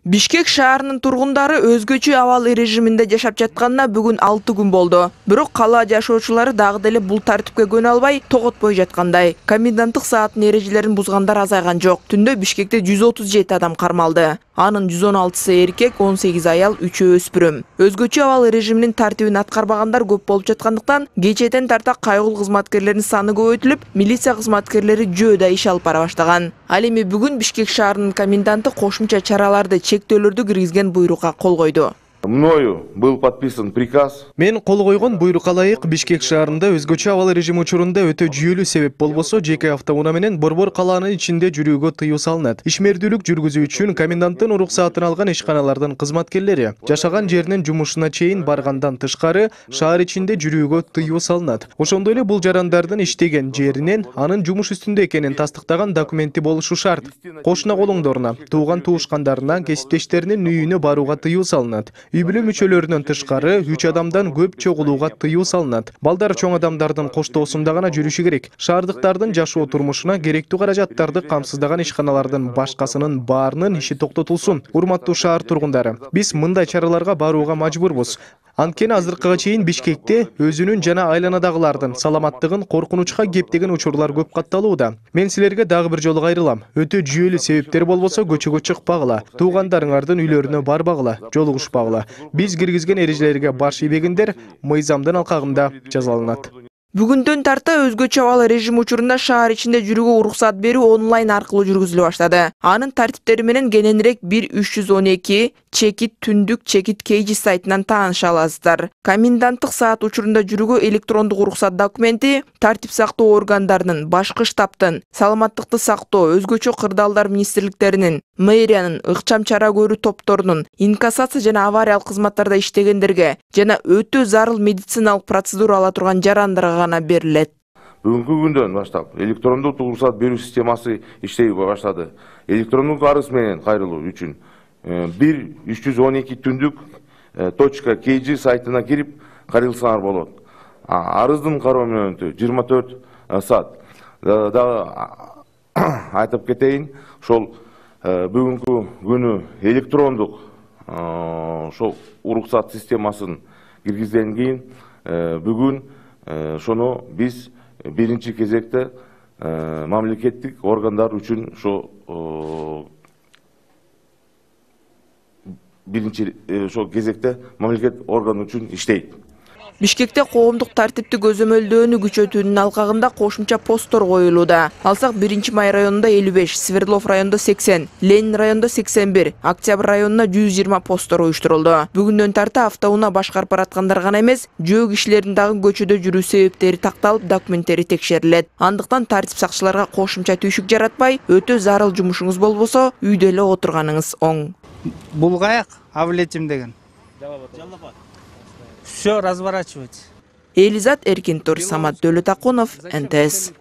Бишкек шаарынын тургундары өзгөчө абал режиминде жашап жатканына бүгүн 6 күн болду. Бирок кала жашоочулары дагы деле бул тартипке көнө албай тоготпой жаткандай. Коменданттык сааттын эрежелерин бузгандар азайган жок. Түндө Бишкекте 137 адам кармалды. Анын 116сы эркек, 18 аял, 3 өспүрүм. Өзгөчө абал режиминин тартибин аткарбагандар көп болуп жаткандыктан, кечээден тарта кайгылуу кызматкерлердин саны көбөйтүлүп, милиция кызматкерлери жөөдө иш алып бара баштаган. Ал эми бүгүн Бишкек шаарынын коменданты кошумча чараларды чектөөлөрдү киргизген буйрукка кол койду. Мною был подписан приказ. Мен кол койгон буйрукка ылайык Бишкек шаарында өзгөчө абал режим учурунда өтө жүйөлүү себеп болбосо жеке автоунаа менен борбор калаанын ичинде жүрүүгө тыюу салынат. Ишмердүүлүк жүргүзүү үчүн коменданттын уруксаатын алган ишканалардын кызматкерлери жашаган жеринен жумушуна чейин баргандан тышкары шаар ичинде жүрүүгө тыюу салынат. Ошондой эле бул жарандардын иштеген жеринен анын жумуш үстүндө экенин тастыктаган документи болушу шарт. Кошуна колуңдоруна, тууган туушкандарына, кесиптештеринин үйүнө барууга тыюу салынат. Үй бүлө мүчөлөрүнөн тышкары 3 адамдан көп чогулууга тыюу салынат. Балдар чоң адамдардын коштоосунда гана жүрүшү керек. Шаардыктардын жашоо турмушуна керектүү каражаттарды камсыздаган ишканалардын башкасынын баарынын иши токтотулсун. Урматтуу шаар тургундары, биз мындай чараларга барууга мажбурбуз. Анткени азыркыга чейин Бишкекте өзүнүн жана айланадагылардын саламаттыгын коркунучка кептеген учурлар көп катталууда. Мен силерге дагы бир жолу кайрылам. Өтө жүйөлүү себептер болбосо көчөгө чыкпагыла, туугандарыңардын үйлөрүнө барбагыла, жолугушпагыла. Биз киргизген эрежелерге баш ийбегендер мыйзамдын алкагында жазаланат. Бүгүндөн тарта өзгөчө абал режим учурунда шаар ичинде жүрүүгө уруксат берүү онлайн аркылуу жүргүзүлө баштады. Анын тартиптери менен кененирээк 1312 чекит түндүк чекит кейжи сайтынан тааныша аласыздар. Коменданттык саат учурунда жүрүүгө электрондук уруксат документи тартип сактоо органдарынын, башкы штабтын, саламаттыкты сактоо, өзгөчө кырдаалдар министрликтеринин, мэриянын, ыкчам чара көрүү топторунун, инкассация жана авариялык кызматтарда иштегендерге жана өтө зарыл медициналык процедура ала турган жарандарга гана берилет. Бүгүнкү күндөн баштап электрондук уруксат берүү системасы иштей баштады. Электрондук арыз менен кайрылуу үчүн 1312 түндүк .kg сайтына кирип кайрылсаңар болот. Арыздын кароо менен 24 саат. Дагы айтып кетейин, ошол бүгүнкү күнү электрондук ошол уруксат системасын киргизден кийин бүгүн ошону биз биринчи кезекте мамлекеттик органдар үчүн биринчи кезекте мамлекет орган үчүн иштейт. Бишкекте коомдук тартипти көзөмөлдөөнү күчөтүүнүн алкагында кошумча посттор коюлууда. Алсак 1-Май районунда 55, Свердлов районунда 80, Ленин районунда 81, Октябрь районунда 120 посттор уюштурулду. Бүгүндөн тарта автоунаа башкарып бараткандар гана эмес, жөө кишилердин дагы көчөдө жүрүү себептери такталып, документтери текшерилет. Андыктан тартип сакчыларга кошумча түйшүк жаратпай, өтө зарыл жумушуңуз болбосо, үйдө эле отурганыңыз оң. Булгаяк Авлетим деген. Все разворачивать. Элизат Эркинтур, Самат Дөлөтакунов, НТС.